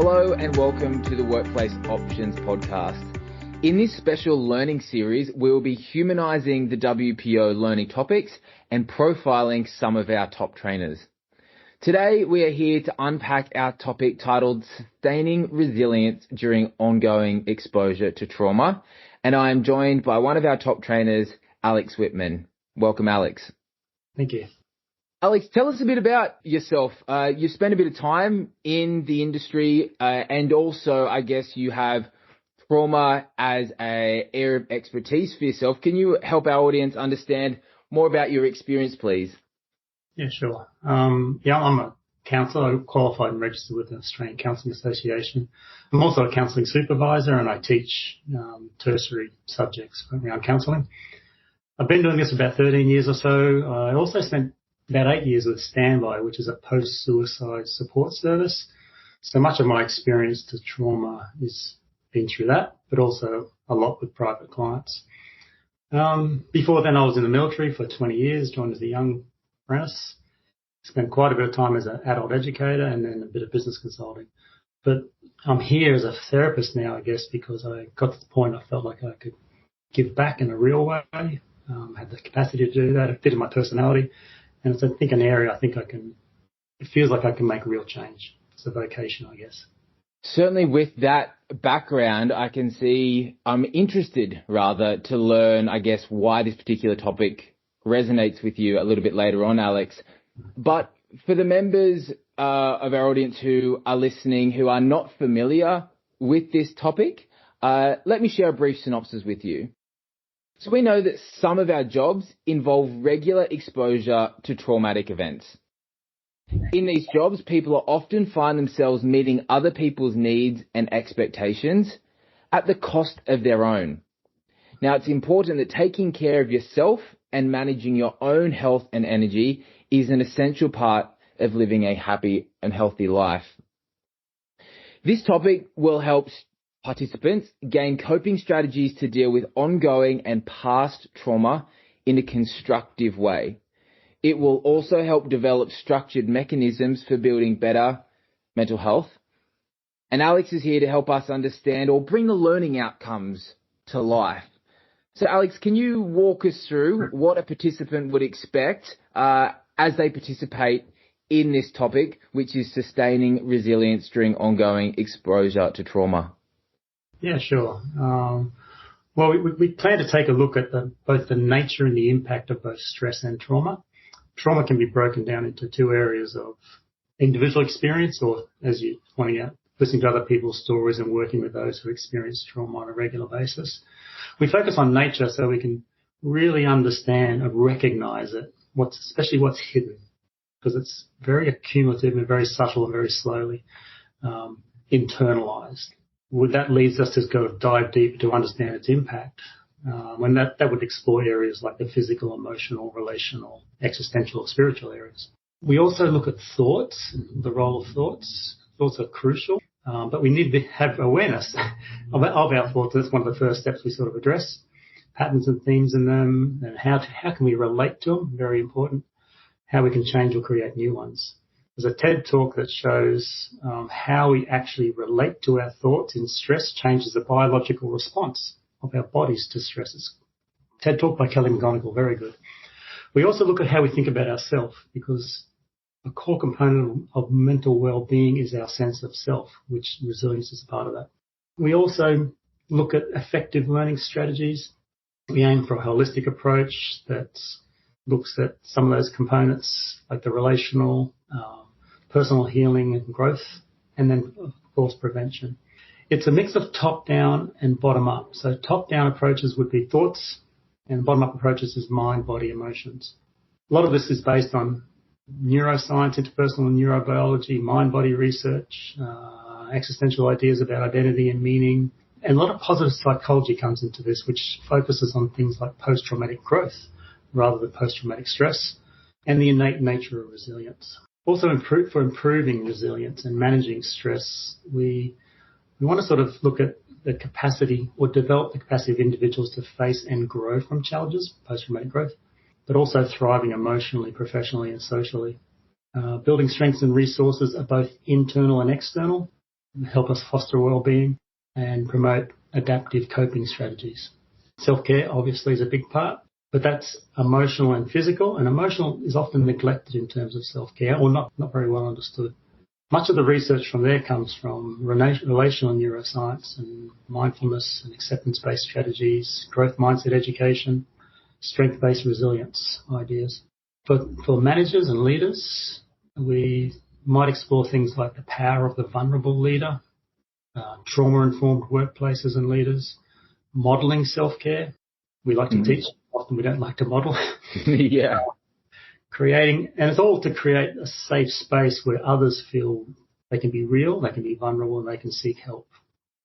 Hello and welcome to the Workplace Options podcast. In this special learning series, we will be humanising the WPO learning topics and profiling some of our top trainers. Today, we are here to unpack our topic titled Sustaining Resilience During Ongoing Exposure to Trauma, and I am joined by one of our top trainers, Alex Whitman. Welcome, Alex. Thank you. Alex, tell us a bit about yourself. You spent a bit of time in the industry and also, I guess, you have trauma as an area of expertise for yourself. Can you help our audience understand more about your experience, please? Yeah, sure. I'm a counsellor. I'm qualified and registered with the Australian Counselling Association. I'm also a counselling supervisor and I teach tertiary subjects around counselling. I've been doing this about 13 years or so. I also spent about 8 years with Standby, which is a post-suicide support service. So much of my experience to trauma has been through that, but also a lot with private clients. Before then, I was in the military for 20 years, joined as a young apprentice, spent quite a bit of time as an adult educator and then a bit of business consulting. But I'm here as a therapist now, I guess, because I got to the point I felt like I could give back in a real way, had the capacity to do that, it fit in my personality. And it's, I think, an area it feels like I can make real change. It's a vocation, I guess. Certainly with that background, I can see I'm interested rather to learn, I guess, why this particular topic resonates with you a little bit later on, Alex. But for the members of our audience who are listening, who are not familiar with this topic, let me share a brief synopsis with you. So we know that some of our jobs involve regular exposure to traumatic events. In these jobs, people often find themselves meeting other people's needs and expectations at the cost of their own. Now, it's important that taking care of yourself and managing your own health and energy is an essential part of living a happy and healthy life. This topic will help participants gain coping strategies to deal with ongoing and past trauma in a constructive way. It will also help develop structured mechanisms for building better mental health. And Alex is here to help us understand or bring the learning outcomes to life. So Alex, can you walk us through what a participant would expect as they participate in this topic, which is sustaining resilience during ongoing exposure to trauma? Yeah, sure. We plan to take a look at both the nature and the impact of both stress and trauma. Trauma can be broken down into two areas of individual experience or, as you're pointing out, listening to other people's stories and working with those who experience trauma on a regular basis. We focus on nature so we can really understand and recognize it, especially what's hidden, because it's very accumulative and very subtle and very slowly internalized. That leads us to go dive deep to understand its impact. And that would explore areas like the physical, emotional, relational, existential, spiritual areas. We also look at thoughts, the role of thoughts. Thoughts are crucial, but we need to have awareness of our thoughts. That's one of the first steps we sort of address, patterns and themes in them, and how can we relate to them, very important, how we can change or create new ones. There's a TED talk that shows how we actually relate to our thoughts in stress changes the biological response of our bodies to stresses. TED talk by Kelly McGonigal, very good. We also look at how we think about ourselves, because a core component of mental well-being is our sense of self, which resilience is a part of that. We also look at effective learning strategies. We aim for a holistic approach that looks at some of those components, like the relational, personal healing and growth, and then, of course, prevention. It's a mix of top-down and bottom-up. So top-down approaches would be thoughts, and bottom-up approaches is mind, body, emotions. A lot of this is based on neuroscience, interpersonal neurobiology, mind-body research, existential ideas about identity and meaning. And a lot of positive psychology comes into this, which focuses on things like post-traumatic growth rather than post-traumatic stress, and the innate nature of resilience. Also, for improving resilience and managing stress, we want to sort of look at the capacity or develop the capacity of individuals to face and grow from challenges, post-traumatic growth, but also thriving emotionally, professionally and socially. Building strengths and resources are both internal and external. help us foster well-being and promote adaptive coping strategies. Self-care obviously is a big part, but that's emotional and physical, and emotional is often neglected in terms of self-care or not very well understood. Much of the research from there comes from relational neuroscience and mindfulness and acceptance-based strategies, growth mindset education, strength-based resilience ideas. For managers and leaders, we might explore things like the power of the vulnerable leader, trauma-informed workplaces and leaders, modelling self-care. We like to teach, often we don't like to model. Yeah. And it's all to create a safe space where others feel they can be real, they can be vulnerable, and they can seek help.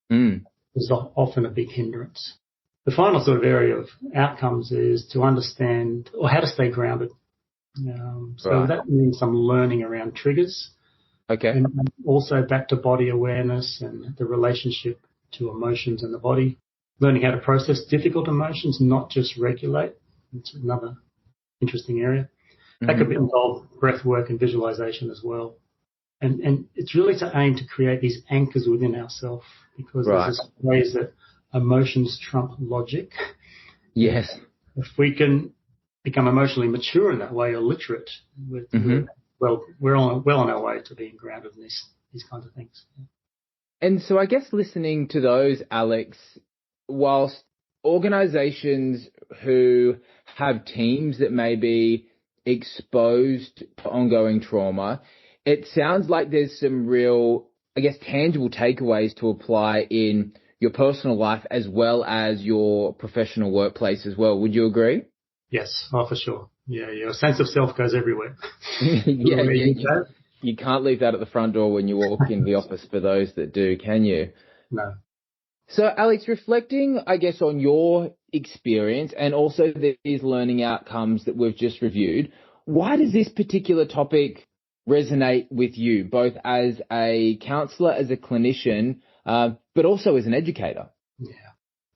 There's often a big hindrance. The final sort of area of outcomes is to understand or how to stay grounded. That means some learning around triggers. Okay. And also back to body awareness and the relationship to emotions in the body. Learning how to process difficult emotions, not just regulate. It's another interesting area. That could involve breath work and visualization as well. And it's really to aim to create these anchors within ourselves, because there's this phrase that emotions trump logic. Yes. If we can become emotionally mature in that way, or literate, we're well on our way to being grounded in these kinds of things. And so I guess listening to those, Alex, whilst organizations who have teams that may be exposed to ongoing trauma, it sounds like there's some real, I guess, tangible takeaways to apply in your personal life as well as your professional workplace as well. Would you agree? Yes, for sure. Yeah, your sense of self goes everywhere. You can't leave that at the front door when you walk in the office for those that do, can you? No. So, Alex, reflecting, I guess, on your experience and also these learning outcomes that we've just reviewed, why does this particular topic resonate with you, both as a counsellor, as a clinician, but also as an educator? Yeah,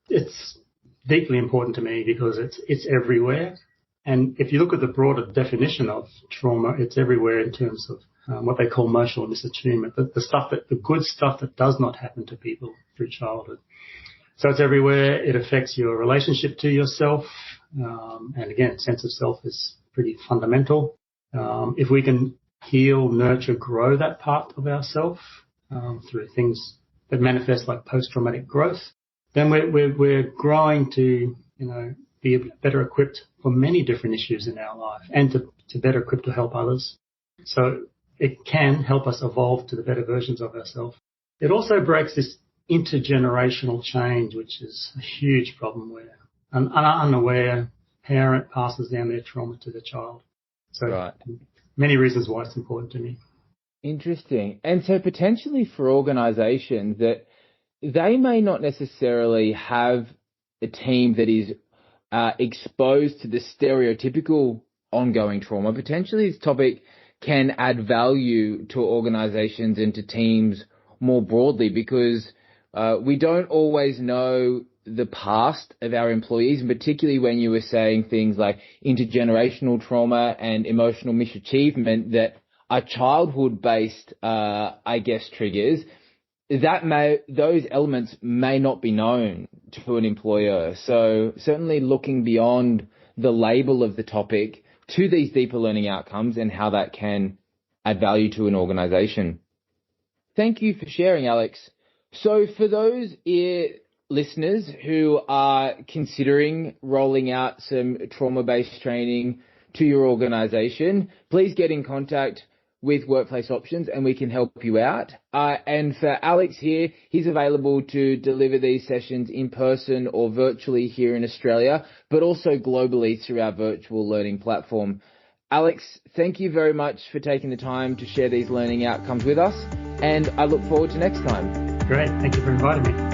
it's deeply important to me because it's everywhere. And if you look at the broader definition of trauma, it's everywhere in terms of what they call emotional misattunement, the good stuff that does not happen to people through childhood. So it's everywhere. It affects your relationship to yourself. And again, sense of self is pretty fundamental. If we can heal, nurture, grow that part of ourself through things that manifest like post-traumatic growth, then we're growing to, be better equipped for many different issues in our life and to better equipped to help others. So it can help us evolve to the better versions of ourselves. It also breaks this intergenerational change, which is a huge problem where an unaware parent passes down their trauma to the child. So many reasons why it's important to me. Interesting. And so potentially for organizations that they may not necessarily have a team that is exposed to the stereotypical ongoing trauma, potentially this topic can add value to organizations and to teams more broadly, because we don't always know the past of our employees, and particularly when you were saying things like intergenerational trauma and emotional misachievement that are childhood-based, triggers, those elements may not be known to an employer. So certainly looking beyond the label of the topic to these deeper learning outcomes and how that can add value to an organization. Thank you for sharing, Alex. So for those listeners who are considering rolling out some trauma-based training to your organization, please get in contact with Workplace Options and we can help you out. And for Alex here, he's available to deliver these sessions in person or virtually here in Australia, but also globally through our virtual learning platform. Alex, thank you very much for taking the time to share these learning outcomes with us, and I look forward to next time. Great. Thank you for inviting me.